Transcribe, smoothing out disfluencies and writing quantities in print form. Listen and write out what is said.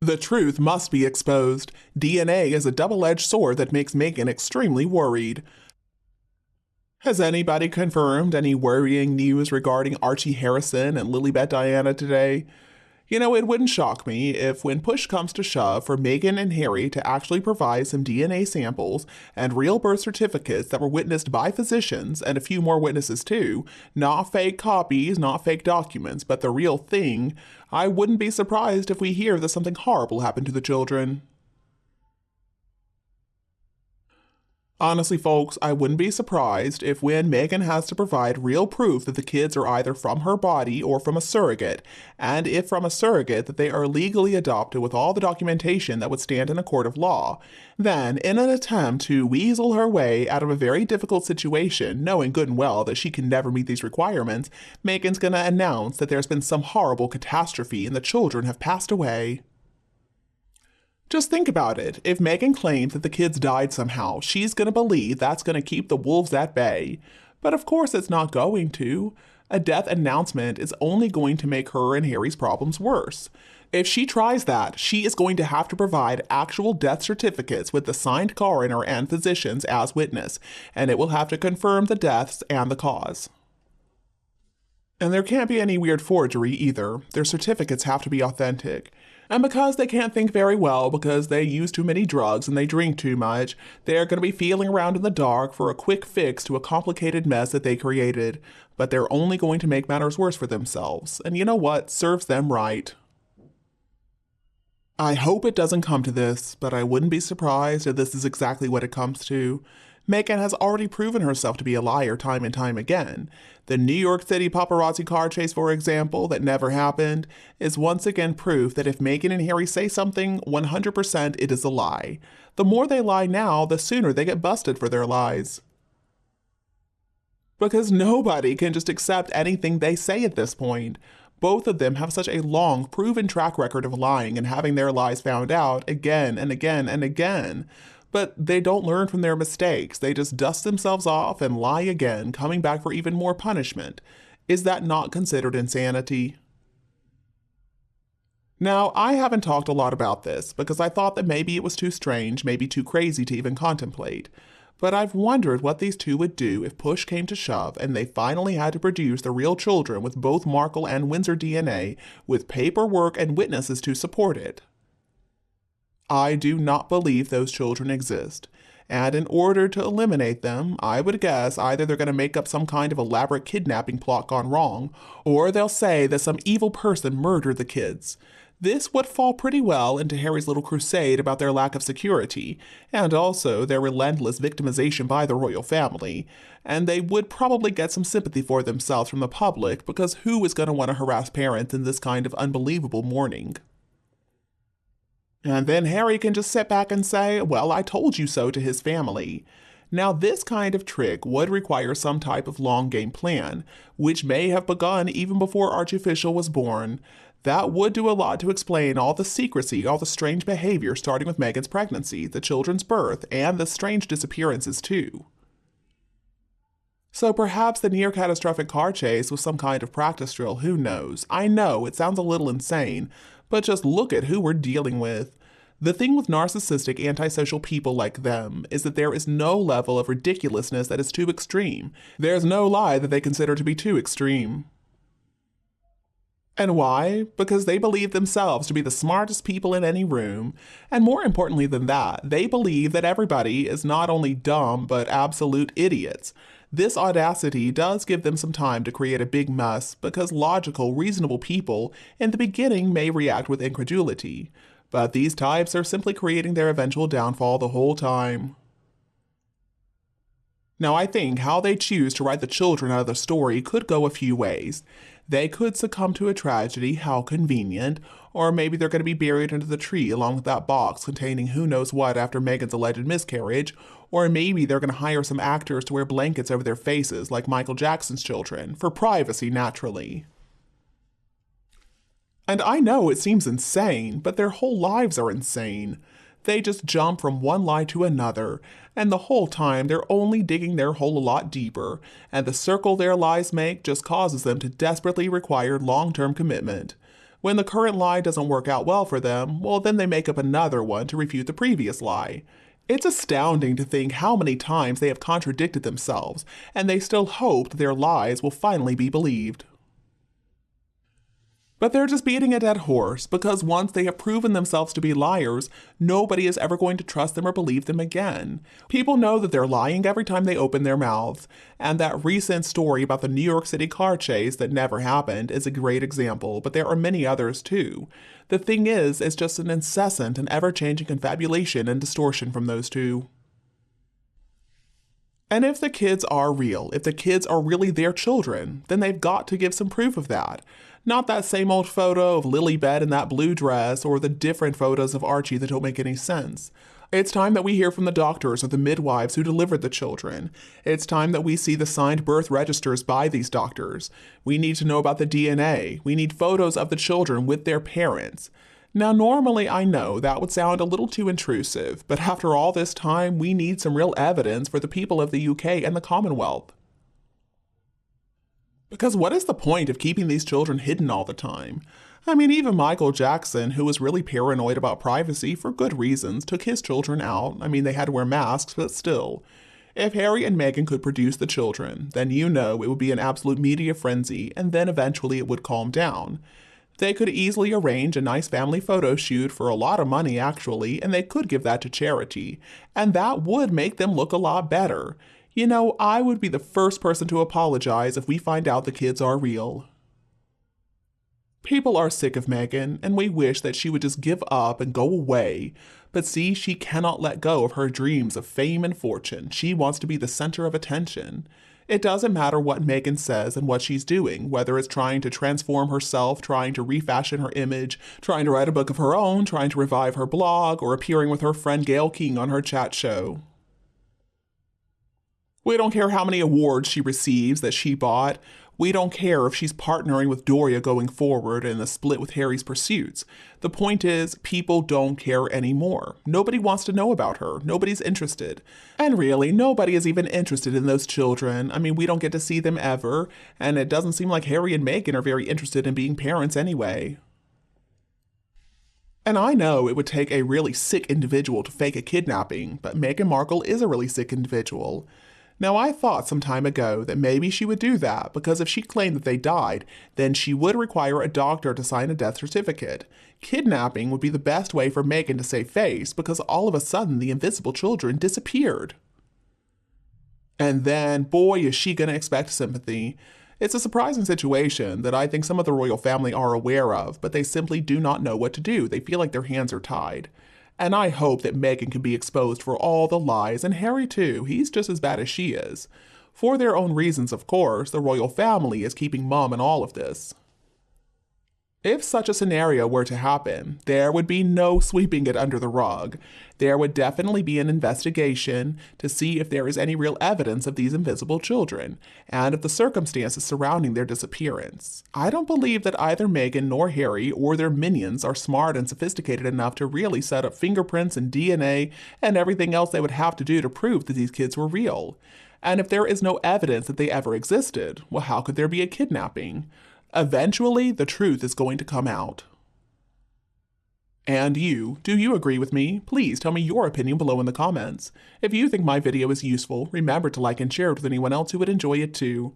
The truth must be exposed. DNA is a double-edged sword that makes Meghan extremely worried. Has anybody confirmed any worrying news regarding Archie Harrison and Lilibet Diana today? You know, it wouldn't shock me if, when push comes to shove, for Meghan and Harry to actually provide some DNA samples and real birth certificates that were witnessed by physicians and a few more witnesses too, not fake copies, not fake documents, but the real thing. I wouldn't be surprised if we hear that something horrible happened to the children. Honestly, folks, I wouldn't be surprised if when Meghan has to provide real proof that the kids are either from her body or from a surrogate, and if from a surrogate that they are legally adopted with all the documentation that would stand in a court of law, then in an attempt to weasel her way out of a very difficult situation, knowing good and well that she can never meet these requirements, Meghan's gonna announce that there's been some horrible catastrophe and the children have passed away. Just think about it. If Meghan claims that the kids died somehow, she's going to believe that's going to keep the wolves at bay. But of course it's not going to. A death announcement is only going to make her and Harry's problems worse. If she tries that, she is going to have to provide actual death certificates with the signed coroner and physicians as witness, and it will have to confirm the deaths and the cause. And there can't be any weird forgery either. Their certificates have to be authentic. And because they can't think very well because they use too many drugs and they drink too much, they're going to be feeling around in the dark for a quick fix to a complicated mess that they created. But they're only going to make matters worse for themselves. And you know what? Serves them right. I hope it doesn't come to this, but I wouldn't be surprised if this is exactly what it comes to. Meghan has already proven herself to be a liar time and time again. The New York City paparazzi car chase, for example, that never happened, is once again proof that if Meghan and Harry say something, 100% it is a lie. The more they lie now, the sooner they get busted for their lies. Because nobody can just accept anything they say at this point. Both of them have such a long, proven track record of lying and having their lies found out again and again and again. But they don't learn from their mistakes. They just dust themselves off and lie again, coming back for even more punishment. Is that not considered insanity? Now, I haven't talked a lot about this because I thought that maybe it was too strange, maybe too crazy to even contemplate. But I've wondered what these two would do if push came to shove and they finally had to produce the real children with both Markle and Windsor DNA with paperwork and witnesses to support it. I do not believe those children exist, and in order to eliminate them, I would guess either they're going to make up some kind of elaborate kidnapping plot gone wrong, or they'll say that some evil person murdered the kids. This would fall pretty well into Harry's little crusade about their lack of security, and also their relentless victimization by the royal family, and they would probably get some sympathy for themselves from the public because who is going to want to harass parents in this kind of unbelievable mourning? And then Harry can just sit back and say, well, I told you so to his family. Now, this kind of trick would require some type of long game plan, which may have begun even before Archofficial was born. That would do a lot to explain all the secrecy, all the strange behavior starting with Meghan's pregnancy, the children's birth, and the strange disappearances too. So perhaps the near-catastrophic car chase was some kind of practice drill, who knows? I know, it sounds a little insane, but just look at who we're dealing with. The thing with narcissistic, antisocial people like them is that there is no level of ridiculousness that is too extreme. There's no lie that they consider to be too extreme. And why? Because they believe themselves to be the smartest people in any room. And more importantly than that, they believe that everybody is not only dumb, but absolute idiots. This audacity does give them some time to create a big mess because logical, reasonable people in the beginning may react with incredulity. But these types are simply creating their eventual downfall the whole time. Now, I think how they choose to write the children out of the story could go a few ways. They could succumb to a tragedy, how convenient, or maybe they're going to be buried under the tree along with that box containing who knows what after Meghan's alleged miscarriage, or maybe they're going to hire some actors to wear blankets over their faces like Michael Jackson's children, for privacy naturally. And I know it seems insane, but their whole lives are insane. They just jump from one lie to another, and the whole time they're only digging their hole a lot deeper, and the circle their lies make just causes them to desperately require long-term commitment. When the current lie doesn't work out well for them, well, then they make up another one to refute the previous lie. It's astounding to think how many times they have contradicted themselves, and they still hope that their lies will finally be believed. But they're just beating a dead horse, because once they have proven themselves to be liars, nobody is ever going to trust them or believe them again. People know that they're lying every time they open their mouths, and that recent story about the New York City car chase that never happened is a great example, but there are many others too. The thing is, it's just an incessant and ever-changing confabulation and distortion from those two. And if the kids are real, if the kids are really their children, then they've got to give some proof of that. Not that same old photo of Lilybet in that blue dress or the different photos of Archie that don't make any sense. It's time that we hear from the doctors or the midwives who delivered the children. It's time that we see the signed birth registers by these doctors. We need to know about the DNA. We need photos of the children with their parents. Now, normally I know that would sound a little too intrusive, but after all this time, we need some real evidence for the people of the UK and the Commonwealth. Because what is the point of keeping these children hidden all the time? I mean, even Michael Jackson, who was really paranoid about privacy for good reasons, took his children out. I mean, they had to wear masks, but still. If Harry and Meghan could produce the children, then you know it would be an absolute media frenzy, and then eventually it would calm down. They could easily arrange a nice family photo shoot for a lot of money, actually, and they could give that to charity. And that would make them look a lot better. You know, I would be the first person to apologize if we find out the kids are real. People are sick of Meghan, and we wish that she would just give up and go away. But see, she cannot let go of her dreams of fame and fortune. She wants to be the center of attention. It doesn't matter what Meghan says and what she's doing, whether it's trying to transform herself, trying to refashion her image, trying to write a book of her own, trying to revive her blog, or appearing with her friend Gayle King on her chat show. We don't care how many awards she receives that she bought. We don't care if she's partnering with Doria going forward in a split with Harry's pursuits. The point is, people don't care anymore. Nobody wants to know about her. Nobody's interested. And really, nobody is even interested in those children. I mean, we don't get to see them ever, and it doesn't seem like Harry and Meghan are very interested in being parents anyway. And I know it would take a really sick individual to fake a kidnapping, but Meghan Markle is a really sick individual. Now, I thought some time ago that maybe she would do that, because if she claimed that they died, then she would require a doctor to sign a death certificate. Kidnapping would be the best way for Meghan to save face, because all of a sudden the invisible children disappeared. And then, boy, is she going to expect sympathy. It's a surprising situation that I think some of the royal family are aware of, but they simply do not know what to do. They feel like their hands are tied. And I hope that Meghan can be exposed for all the lies, and Harry too. He's just as bad as she is. For their own reasons, of course, the royal family is keeping mum in all of this. If such a scenario were to happen, there would be no sweeping it under the rug. There would definitely be an investigation to see if there is any real evidence of these invisible children, and of the circumstances surrounding their disappearance. I don't believe that either Meghan nor Harry or their minions are smart and sophisticated enough to really set up fingerprints and DNA and everything else they would have to do to prove that these kids were real. And if there is no evidence that they ever existed, well, how could there be a kidnapping? Eventually, the truth is going to come out. And you, do you agree with me? Please tell me your opinion below in the comments. If you think my video is useful, remember to like and share it with anyone else who would enjoy it too.